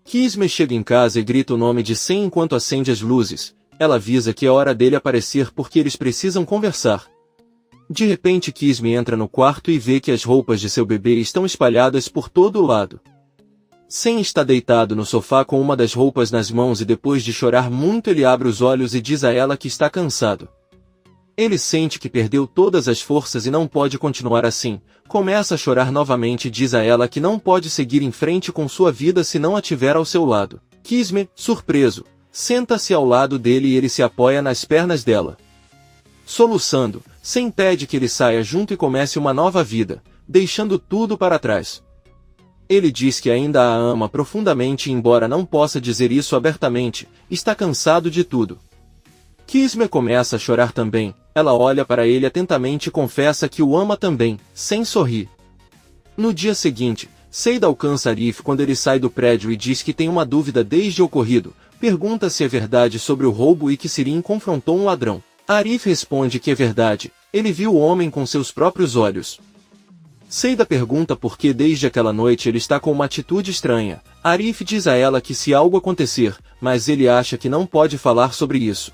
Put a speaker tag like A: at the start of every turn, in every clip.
A: Kismet chega em casa e grita o nome de Sen enquanto acende as luzes. Ela avisa que é hora dele aparecer porque eles precisam conversar. De repente Kismet entra no quarto e vê que as roupas de seu bebê estão espalhadas por todo o lado. Sen está deitado no sofá com uma das roupas nas mãos e depois de chorar muito ele abre os olhos e diz a ela que está cansado. Ele sente que perdeu todas as forças e não pode continuar assim. Começa a chorar novamente e diz a ela que não pode seguir em frente com sua vida se não a tiver ao seu lado. Kismet, surpreso, senta-se ao lado dele e ele se apoia nas pernas dela. Soluçando, Sen pede que ele saia junto e comece uma nova vida, deixando tudo para trás. Ele diz que ainda a ama profundamente e embora não possa dizer isso abertamente, está cansado de tudo. Kismet começa a chorar também, ela olha para ele atentamente e confessa que o ama também, sem sorrir. No dia seguinte, Seida alcança Arif quando ele sai do prédio e diz que tem uma dúvida desde o ocorrido, pergunta se é verdade sobre o roubo e que Sirin confrontou um ladrão. Arif responde que é verdade, ele viu o homem com seus próprios olhos. Seida pergunta por que desde aquela noite ele está com uma atitude estranha. Arif diz a ela que se algo acontecer, mas ele acha que não pode falar sobre isso.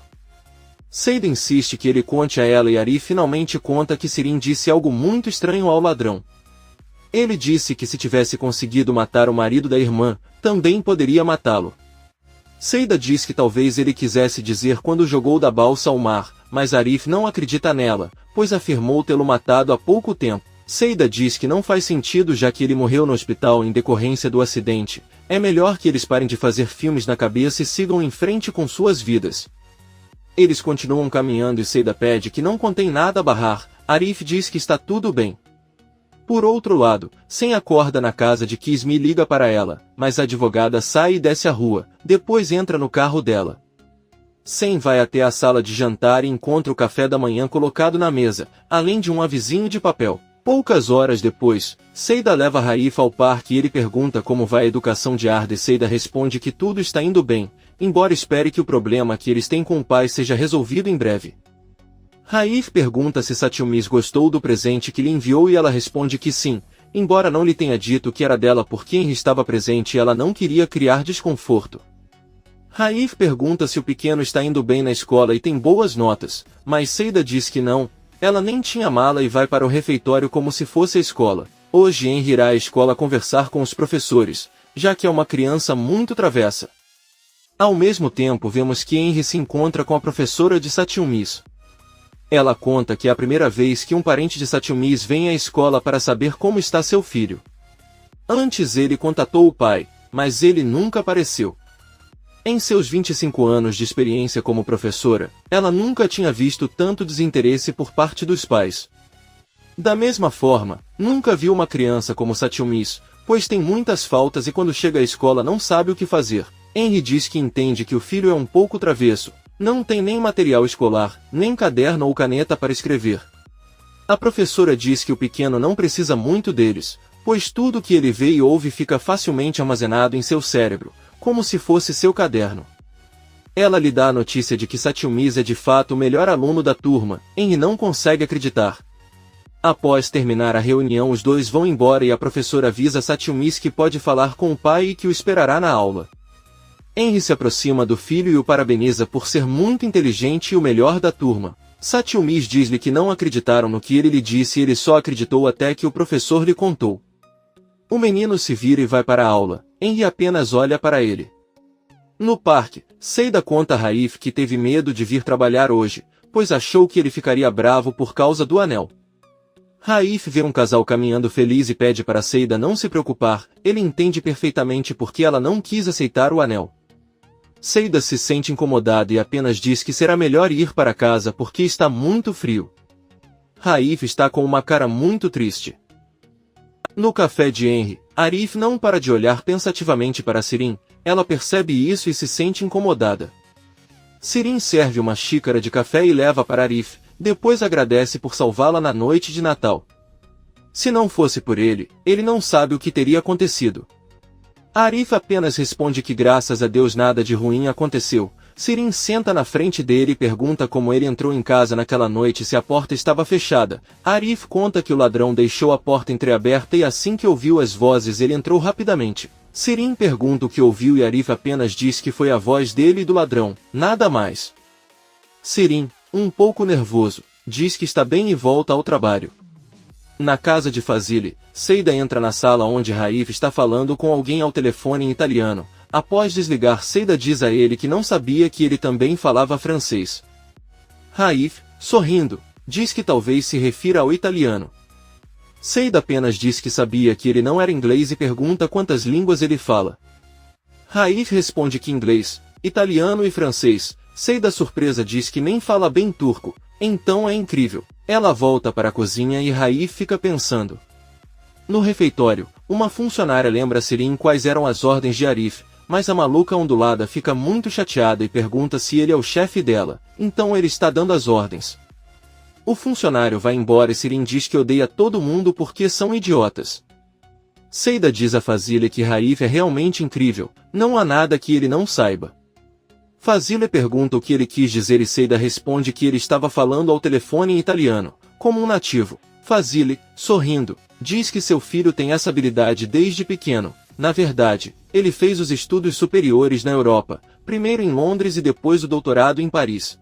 A: Seida insiste que ele conte a ela e Arif finalmente conta que Sirin disse algo muito estranho ao ladrão. Ele disse que se tivesse conseguido matar o marido da irmã, também poderia matá-lo. Seida diz que talvez ele quisesse dizer quando jogou da balsa ao mar, mas Arif não acredita nela, pois afirmou tê-lo matado há pouco tempo. Seida diz que não faz sentido já que ele morreu no hospital em decorrência do acidente. É melhor que eles parem de fazer filmes na cabeça e sigam em frente com suas vidas. Eles continuam caminhando e Seida pede que não contém nada a barrar. Arif diz que está tudo bem. Por outro lado, Sen acorda na casa de Kismet e liga para ela, mas a advogada sai e desce a rua, depois entra no carro dela. Sen vai até a sala de jantar e encontra o café da manhã colocado na mesa, além de um avizinho de papel. Poucas horas depois, Seida leva Raif ao parque e ele pergunta como vai a educação de Arda e Seida responde que tudo está indo bem, embora espere que o problema que eles têm com o pai seja resolvido em breve. Raif pergunta se Satyumis gostou do presente que lhe enviou e ela responde que sim, embora não lhe tenha dito que era dela porque Henry estava presente e ela não queria criar desconforto. Raif pergunta se o pequeno está indo bem na escola e tem boas notas, mas Seida diz que não. Ela nem tinha mala e vai para o refeitório como se fosse a escola. Hoje Henry irá à escola conversar com os professores, já que é uma criança muito travessa. Ao mesmo tempo vemos que Henry se encontra com a professora de Satyumis. Ela conta que é a primeira vez que um parente de Satyumis vem à escola para saber como está seu filho. Antes ele contatou o pai, mas ele nunca apareceu. Em seus 25 anos de experiência como professora, ela nunca tinha visto tanto desinteresse por parte dos pais. Da mesma forma, nunca viu uma criança como Satyumis, pois tem muitas faltas e quando chega à escola não sabe o que fazer. Henry diz que entende que o filho é um pouco travesso, não tem nem material escolar, nem caderno ou caneta para escrever. A professora diz que o pequeno não precisa muito deles, pois tudo que ele vê e ouve fica facilmente armazenado em seu cérebro, como se fosse seu caderno. Ela lhe dá a notícia de que Satyumis é de fato o melhor aluno da turma, Henry não consegue acreditar. Após terminar a reunião os dois vão embora e a professora avisa Satyumis que pode falar com o pai e que o esperará na aula. Henry se aproxima do filho e o parabeniza por ser muito inteligente e o melhor da turma. Satyumis diz-lhe que não acreditaram no que ele lhe disse e ele só acreditou até que o professor lhe contou. O menino se vira e vai para a aula, Henry apenas olha para ele. No parque, Seida conta a Raif que teve medo de vir trabalhar hoje, pois achou que ele ficaria bravo por causa do anel. Raif vê um casal caminhando feliz e pede para Seida não se preocupar, ele entende perfeitamente porque ela não quis aceitar o anel. Seida se sente incomodada e apenas diz que será melhor ir para casa porque está muito frio. Raif está com uma cara muito triste. No café de Henry, Arif não para de olhar pensativamente para Sirin, ela percebe isso e se sente incomodada. Sirin serve uma xícara de café e leva para Arif, depois agradece por salvá-la na noite de Natal. Se não fosse por ele, ele não sabe o que teria acontecido. Arif apenas responde que graças a Deus nada de ruim aconteceu. Sirin senta na frente dele e pergunta como ele entrou em casa naquela noite e se a porta estava fechada. Arif conta que o ladrão deixou a porta entreaberta e assim que ouviu as vozes ele entrou rapidamente. Serim pergunta o que ouviu e Arif apenas diz que foi a voz dele e do ladrão, nada mais. Serim, um pouco nervoso, diz que está bem e volta ao trabalho. Na casa de Fazile, Seida entra na sala onde Raif está falando com alguém ao telefone em italiano. Após desligar, Seida diz a ele que não sabia que ele também falava francês. Raif, sorrindo, diz que talvez se refira ao italiano. Seida apenas diz que sabia que ele não era inglês e pergunta quantas línguas ele fala. Raif responde que inglês, italiano e francês. Seida surpresa diz que nem fala bem turco, então é incrível. Ela volta para a cozinha e Raif fica pensando. No refeitório, uma funcionária lembra Serim quais eram as ordens de Arif, mas a maluca ondulada fica muito chateada e pergunta se ele é o chefe dela, então ele está dando as ordens. O funcionário vai embora e Serim diz que odeia todo mundo porque são idiotas. Seida diz a Fazile que Raif é realmente incrível, não há nada que ele não saiba. Fazile pergunta o que ele quis dizer e Seida responde que ele estava falando ao telefone em italiano, como um nativo. Fazile, sorrindo, diz que seu filho tem essa habilidade desde pequeno. Na verdade, ele fez os estudos superiores na Europa, primeiro em Londres e depois o doutorado em Paris.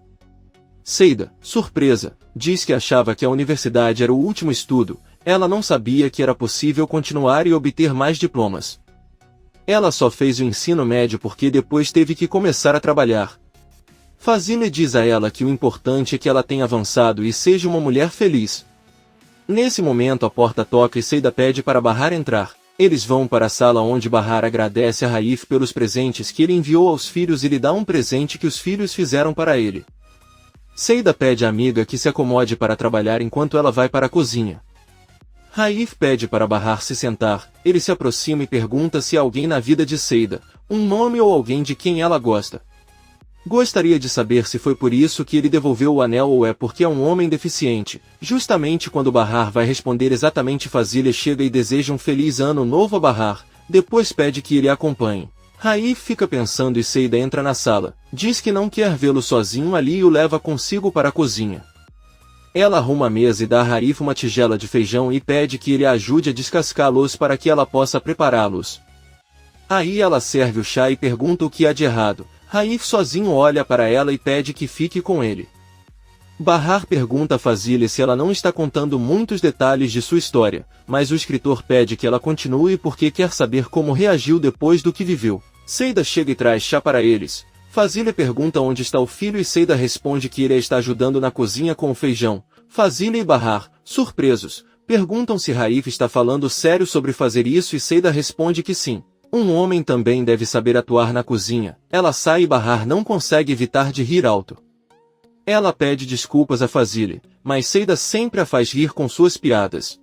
A: Seida, surpresa, diz que achava que a universidade era o último estudo, ela não sabia que era possível continuar e obter mais diplomas. Ela só fez o ensino médio porque depois teve que começar a trabalhar. Fazile diz a ela que o importante é que ela tenha avançado e seja uma mulher feliz. Nesse momento a porta toca e Seida pede para Bahar entrar. Eles vão para a sala onde Bahar agradece a Raif pelos presentes que ele enviou aos filhos e lhe dá um presente que os filhos fizeram para ele. Seida pede à amiga que se acomode para trabalhar enquanto ela vai para a cozinha. Raif pede para Bahar se sentar, ele se aproxima e pergunta se há alguém na vida de Seida, um nome ou alguém de quem ela gosta. Gostaria de saber se foi por isso que ele devolveu o anel ou é porque é um homem deficiente. Justamente quando Bahar vai responder exatamente, Fazile chega e deseja um feliz ano novo a Bahar, depois pede que ele a acompanhe. Raif fica pensando e Seida entra na sala, diz que não quer vê-lo sozinho ali e o leva consigo para a cozinha. Ela arruma a mesa e dá a Raif uma tigela de feijão e pede que ele a ajude a descascá-los para que ela possa prepará-los. Aí ela serve o chá e pergunta o que há de errado. Raif sozinho olha para ela e pede que fique com ele. Bahar pergunta a Fazile se ela não está contando muitos detalhes de sua história, mas o escritor pede que ela continue porque quer saber como reagiu depois do que viveu. Seida chega e traz chá para eles. Fazile pergunta onde está o filho e Seida responde que ele a está ajudando na cozinha com o feijão. Fazile e Bahar, surpresos, perguntam se Raif está falando sério sobre fazer isso e Seida responde que sim. Um homem também deve saber atuar na cozinha. Ela sai e Bahar não consegue evitar de rir alto. Ela pede desculpas a Fazile, mas Seida sempre a faz rir com suas piadas.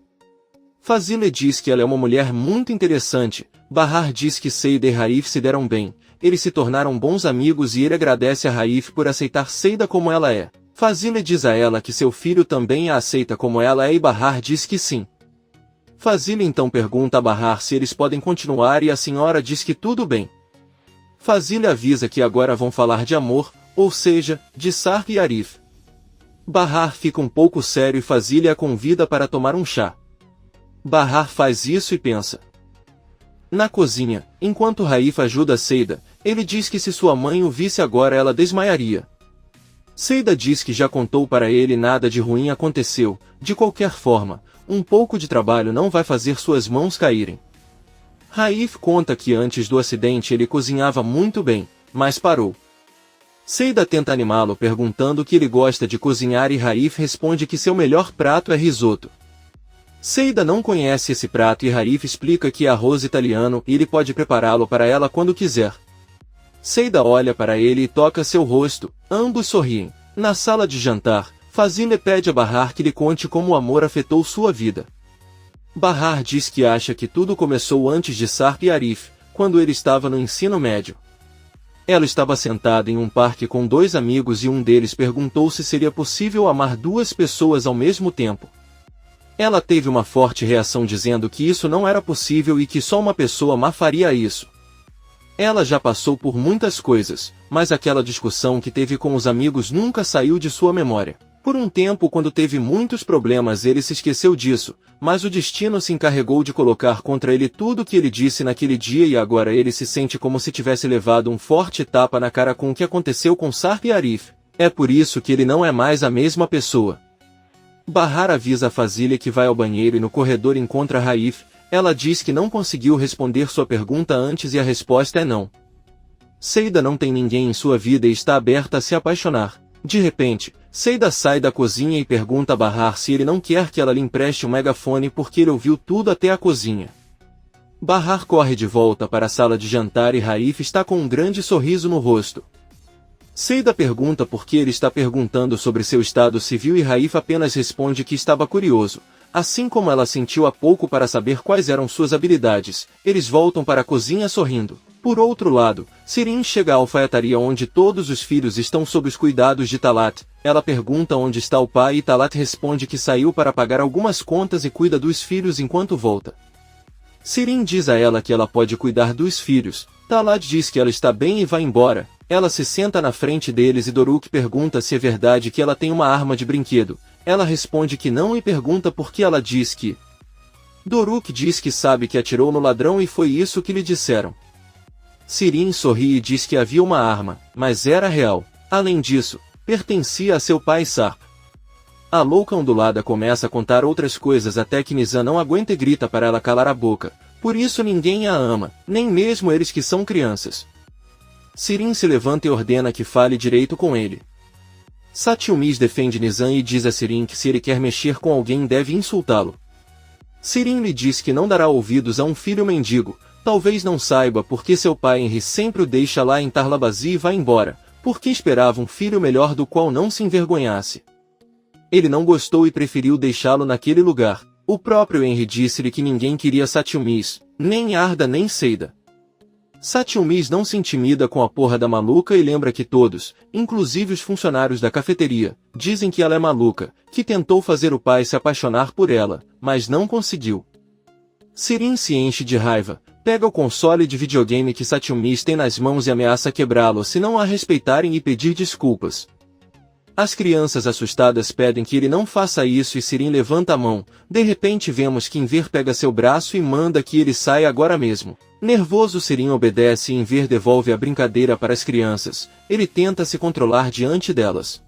A: Fazile diz que ela é uma mulher muito interessante. Bahar diz que Seida e Raif se deram bem. Eles se tornaram bons amigos e ele agradece a Raif por aceitar Seida como ela é. Fazile diz a ela que seu filho também a aceita como ela é e Bahar diz que sim. Fazile então pergunta a Bahar se eles podem continuar e a senhora diz que tudo bem. Fazile avisa que agora vão falar de amor, ou seja, de Sarp e Arif. Bahar fica um pouco sério e Fazile a convida para tomar um chá. Bahar faz isso e pensa. Na cozinha, enquanto Raif ajuda Seida, ele diz que se sua mãe o visse agora ela desmaiaria. Seida diz que já contou para ele e nada de ruim aconteceu, de qualquer forma, um pouco de trabalho não vai fazer suas mãos caírem. Raif conta que antes do acidente ele cozinhava muito bem, mas parou. Seida tenta animá-lo perguntando que ele gosta de cozinhar e Raif responde que seu melhor prato é risoto. Seida não conhece esse prato e Raif explica que é arroz italiano e ele pode prepará-lo para ela quando quiser. Seida olha para ele e toca seu rosto, ambos sorriem. Na sala de jantar, Fazile pede a Bahar que lhe conte como o amor afetou sua vida. Bahar diz que acha que tudo começou antes de Sarp e Arif, quando ele estava no ensino médio. Ela estava sentada em um parque com dois amigos e um deles perguntou se seria possível amar duas pessoas ao mesmo tempo. Ela teve uma forte reação dizendo que isso não era possível e que só uma pessoa má faria isso. Ela já passou por muitas coisas, mas aquela discussão que teve com os amigos nunca saiu de sua memória. Por um tempo, quando teve muitos problemas, ele se esqueceu disso, mas o destino se encarregou de colocar contra ele tudo o que ele disse naquele dia e agora ele se sente como se tivesse levado um forte tapa na cara com o que aconteceu com Sarp e Arif. É por isso que ele não é mais a mesma pessoa. Bahar avisa a Fazilha que vai ao banheiro e no corredor encontra Raif. Ela diz que não conseguiu responder sua pergunta antes e a resposta é não. Seida não tem ninguém em sua vida e está aberta a se apaixonar. De repente, Seida sai da cozinha e pergunta a Bahar se ele não quer que ela lhe empreste um megafone porque ele ouviu tudo até a cozinha. Bahar corre de volta para a sala de jantar e Raif está com um grande sorriso no rosto. Seida pergunta por que ele está perguntando sobre seu estado civil e Raif apenas responde que estava curioso. Assim como ela sentiu há pouco para saber quais eram suas habilidades, eles voltam para a cozinha sorrindo. Por outro lado, Sirin chega à alfaiataria onde todos os filhos estão sob os cuidados de Talat. Ela pergunta onde está o pai e Talat responde que saiu para pagar algumas contas e cuida dos filhos enquanto volta. Sirin diz a ela que ela pode cuidar dos filhos. Talat diz que ela está bem e vai embora. Ela se senta na frente deles e Doruk pergunta se é verdade que ela tem uma arma de brinquedo. Ela responde que não e pergunta por que ela diz que... Doruk diz que sabe que atirou no ladrão e foi isso que lhe disseram. Sirin sorri e diz que havia uma arma, mas era real. Além disso, pertencia a seu pai Sarp. A louca ondulada começa a contar outras coisas até que Nizam não aguenta e grita para ela calar a boca. Por isso ninguém a ama, nem mesmo eles que são crianças. Sirin se levanta e ordena que fale direito com ele. Satyumis defende Nizam e diz a Sirin que se ele quer mexer com alguém deve insultá-lo. Sirin lhe diz que não dará ouvidos a um filho mendigo. Talvez não saiba porque seu pai Henry sempre o deixa lá em Tarlabazi e vai embora, porque esperava um filho melhor do qual não se envergonhasse. Ele não gostou e preferiu deixá-lo naquele lugar. O próprio Henry disse-lhe que ninguém queria Satyumis, nem Arda nem Seida. Satyumis não se intimida com a porra da maluca e lembra que todos, inclusive os funcionários da cafeteria, dizem que ela é maluca, que tentou fazer o pai se apaixonar por ela, mas não conseguiu. Sirin se enche de raiva, pega o console de videogame que Satyumis tem nas mãos e ameaça quebrá-lo se não a respeitarem e pedir desculpas. As crianças assustadas pedem que ele não faça isso e Sirin levanta a mão. De repente vemos que Enver pega seu braço e manda que ele saia agora mesmo. Nervoso, Sirin obedece e Enver devolve a brincadeira para as crianças. Ele tenta se controlar diante delas.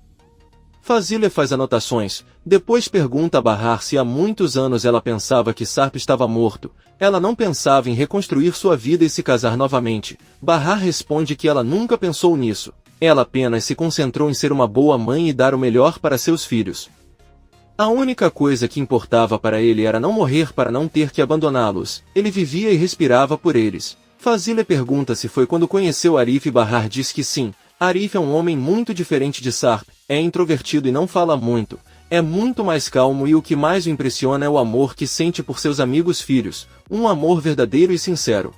A: Fazilha faz anotações, depois pergunta a Bahar se há muitos anos ela pensava que Sarp estava morto. Ela não pensava em reconstruir sua vida e se casar novamente. Bahar responde que ela nunca pensou nisso. Ela apenas se concentrou em ser uma boa mãe e dar o melhor para seus filhos. A única coisa que importava para ele era não morrer para não ter que abandoná-los. Ele vivia e respirava por eles. Fazilha pergunta se foi quando conheceu Arif e Bahar diz que sim. Arif é um homem muito diferente de Sarp, é introvertido e não fala muito. É muito mais calmo e o que mais o impressiona é o amor que sente por seus amigos filhos, um amor verdadeiro e sincero.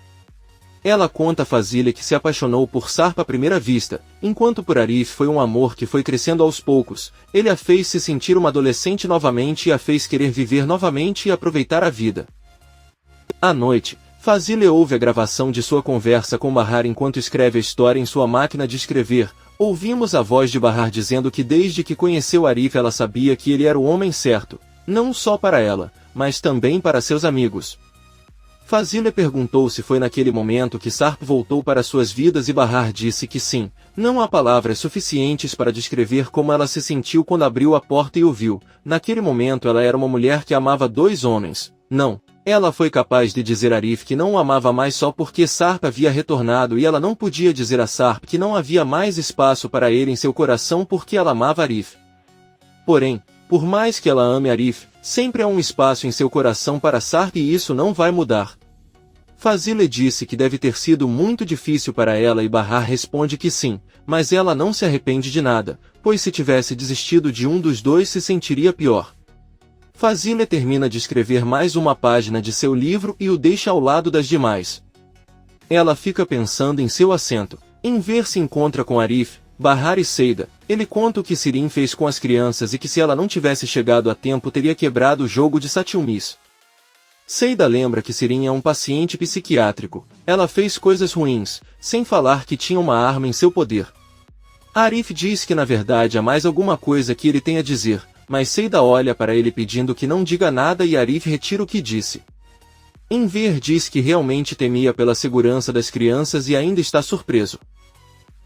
A: Ela conta a Fazilha que se apaixonou por Sarp à primeira vista, enquanto por Arif foi um amor que foi crescendo aos poucos. Ele a fez se sentir uma adolescente novamente e a fez querer viver novamente e aproveitar a vida. À noite, Fazilha ouve a gravação de sua conversa com Bahar enquanto escreve a história em sua máquina de escrever. Ouvimos a voz de Bahar dizendo que desde que conheceu Arif ela sabia que ele era o homem certo, não só para ela, mas também para seus amigos. Fazilha perguntou se foi naquele momento que Sarp voltou para suas vidas e Bahar disse que sim. Não há palavras suficientes para descrever como ela se sentiu quando abriu a porta e o viu. Naquele momento ela era uma mulher que amava dois homens. Não. Ela foi capaz de dizer a Arif que não o amava mais só porque Sarp havia retornado e ela não podia dizer a Sarp que não havia mais espaço para ele em seu coração porque ela amava Arif. Porém, por mais que ela ame Arif, sempre há um espaço em seu coração para Sarp e isso não vai mudar. Fazilha disse que deve ter sido muito difícil para ela e Bahar responde que sim, mas ela não se arrepende de nada, pois se tivesse desistido de um dos dois se sentiria pior. Fazilha termina de escrever mais uma página de seu livro e o deixa ao lado das demais. Ela fica pensando em seu assento. Enver se encontra com Arif, Bahar e Seida. Ele conta o que Sirin fez com as crianças e que se ela não tivesse chegado a tempo teria quebrado o jogo de Satyumis. Seida lembra que Sirin é um paciente psiquiátrico. Ela fez coisas ruins, sem falar que tinha uma arma em seu poder. Arif diz que na verdade há mais alguma coisa que ele tem a dizer, mas Seida olha para ele pedindo que não diga nada e Arif retira o que disse. Enver diz que realmente temia pela segurança das crianças e ainda está surpreso.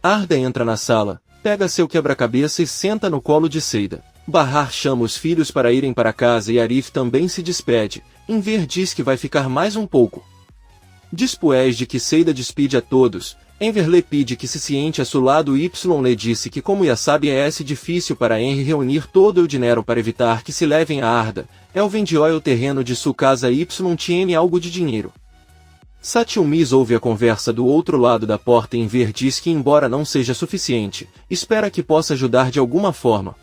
A: Arda entra na sala, pega seu quebra-cabeça e senta no colo de Seida. Bahar chama os filhos para irem para casa e Arif também se despede. Enver diz que vai ficar mais um pouco. Depois de que Seida despede a todos, Enver lhe pede que se siente a seu lado y lhe disse que como já sabe é difícil para Henry reunir todo o dinheiro para evitar que se levem a Arda, ele vendeu o terreno de sua casa y tiene algo de dinheiro. Satyumis ouve a conversa do outro lado da porta e Enver diz que embora não seja suficiente, espera que possa ajudar de alguma forma.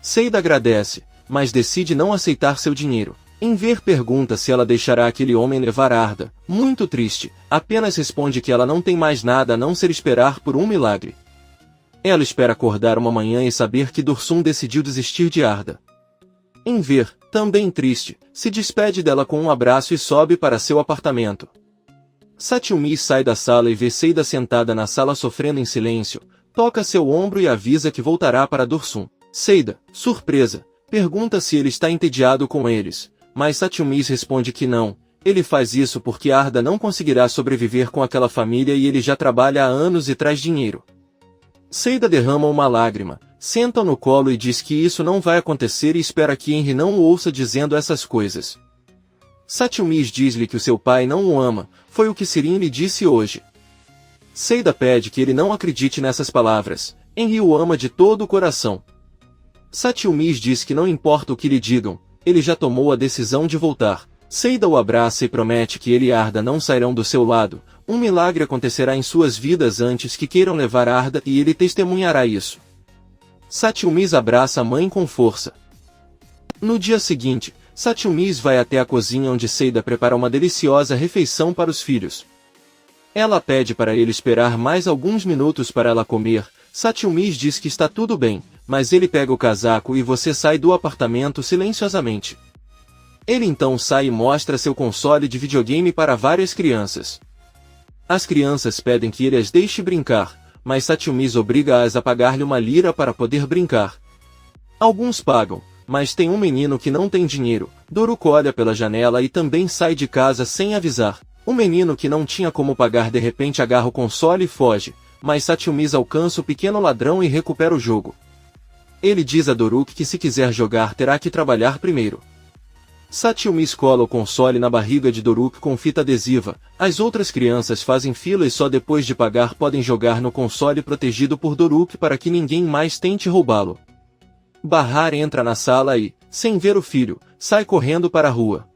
A: Seida agradece, mas decide não aceitar seu dinheiro. Enver pergunta se ela deixará aquele homem levar Arda, muito triste, apenas responde que ela não tem mais nada a não ser esperar por um milagre. Ela espera acordar uma manhã e saber que Dursum decidiu desistir de Arda. Enver, também triste, se despede dela com um abraço e sobe para seu apartamento. Satyumis sai da sala e vê Seida sentada na sala sofrendo em silêncio, toca seu ombro e avisa que voltará para Dursum. Seida, surpresa, pergunta se ele está entediado com eles. Mas Satyumis responde que não, ele faz isso porque Arda não conseguirá sobreviver com aquela família e ele já trabalha há anos e traz dinheiro. Seida derrama uma lágrima, senta no colo e diz que isso não vai acontecer e espera que Henry não o ouça dizendo essas coisas. Satyumis diz-lhe que o seu pai não o ama, foi o que Sirin lhe disse hoje. Seida pede que ele não acredite nessas palavras, Henry o ama de todo o coração. Satyumis diz que não importa o que lhe digam, ele já tomou a decisão de voltar. Seida o abraça e promete que ele e Arda não sairão do seu lado, um milagre acontecerá em suas vidas antes que queiram levar Arda e ele testemunhará isso. Satyumis abraça a mãe com força. No dia seguinte, Satyumis vai até a cozinha onde Seida prepara uma deliciosa refeição para os filhos. Ela pede para ele esperar mais alguns minutos para ela comer. Satyumis diz que está tudo bem, mas ele pega o casaco e você sai do apartamento silenciosamente. Ele então sai e mostra seu console de videogame para várias crianças. As crianças pedem que ele as deixe brincar, mas Satyumis obriga-as a pagar-lhe uma lira para poder brincar. Alguns pagam, mas tem um menino que não tem dinheiro. Doruk olha pela janela e também sai de casa sem avisar. O menino que não tinha como pagar de repente agarra o console e foge, mas Satyumis alcança o pequeno ladrão e recupera o jogo. Ele diz a Doruk que se quiser jogar terá que trabalhar primeiro. Satyumis cola o console na barriga de Doruk com fita adesiva, as outras crianças fazem fila e só depois de pagar podem jogar no console protegido por Doruk para que ninguém mais tente roubá-lo. Bahar entra na sala e, sem ver o filho, sai correndo para a rua.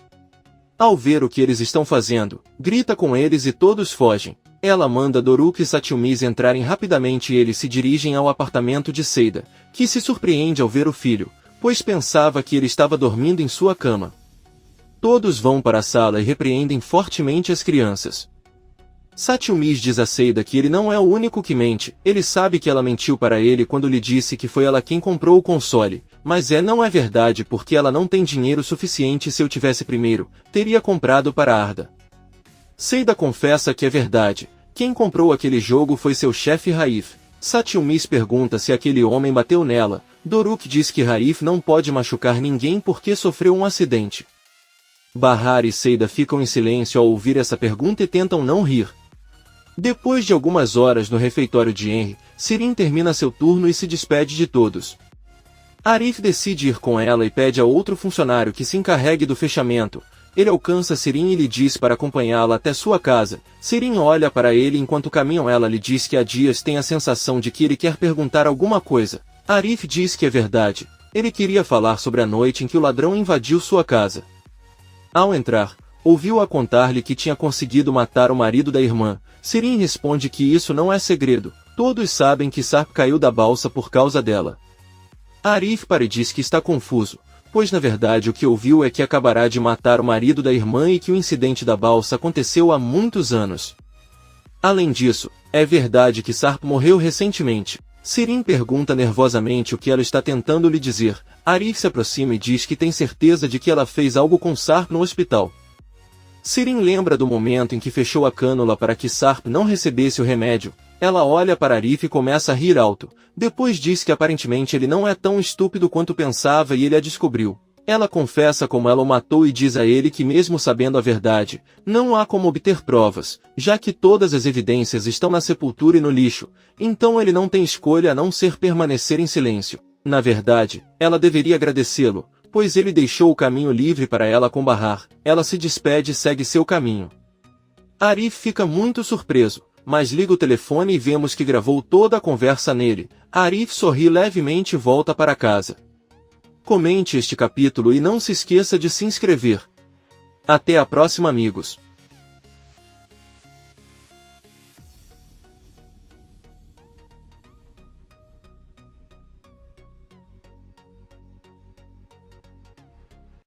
A: Ao ver o que eles estão fazendo, grita com eles e todos fogem. Ela manda Doruk e Satyumis entrarem rapidamente e eles se dirigem ao apartamento de Seida, que se surpreende ao ver o filho, pois pensava que ele estava dormindo em sua cama. Todos vão para a sala e repreendem fortemente as crianças. Satyumis diz a Seida que ele não é o único que mente, ele sabe que ela mentiu para ele quando lhe disse que foi ela quem comprou o console, mas não é verdade porque ela não tem dinheiro suficiente e se eu tivesse primeiro, teria comprado para Arda. Seida confessa que é verdade, quem comprou aquele jogo foi seu chefe Raif. Satyumis pergunta se aquele homem bateu nela, Doruk diz que Raif não pode machucar ninguém porque sofreu um acidente. Bahar e Seida ficam em silêncio ao ouvir essa pergunta e tentam não rir. Depois de algumas horas no refeitório de Henry, Sirin termina seu turno e se despede de todos. Arif decide ir com ela e pede a outro funcionário que se encarregue do fechamento. Ele alcança Sirin e lhe diz para acompanhá-la até sua casa. Sirin olha para ele enquanto caminham. Ela lhe diz que há dias tem a sensação de que ele quer perguntar alguma coisa. Arif diz que é verdade. Ele queria falar sobre a noite em que o ladrão invadiu sua casa. Ao entrar, ouviu-a contar-lhe que tinha conseguido matar o marido da irmã. Sirin responde que isso não é segredo. Todos sabem que Sarp caiu da balsa por causa dela. Arif diz que está confuso, pois na verdade o que ouviu é que acabará de matar o marido da irmã e que o incidente da balsa aconteceu há muitos anos. Além disso, é verdade que Sarp morreu recentemente. Sirin pergunta nervosamente o que ela está tentando lhe dizer. Arif se aproxima e diz que tem certeza de que ela fez algo com Sarp no hospital. Sirin lembra do momento em que fechou a cânula para que Sarp não recebesse o remédio. Ela olha para Arif e começa a rir alto. Depois diz que aparentemente ele não é tão estúpido quanto pensava e ele a descobriu. Ela confessa como ela o matou e diz a ele que mesmo sabendo a verdade, não há como obter provas, já que todas as evidências estão na sepultura e no lixo, então ele não tem escolha a não ser permanecer em silêncio. Na verdade, ela deveria agradecê-lo, pois ele deixou o caminho livre para ela com Bahar. Ela se despede e segue seu caminho. Arif fica muito surpreso, mas liga o telefone e vemos que gravou toda a conversa nele. Arif sorri levemente e volta para casa. Comente este capítulo e não se esqueça de se inscrever. Até a próxima, amigos.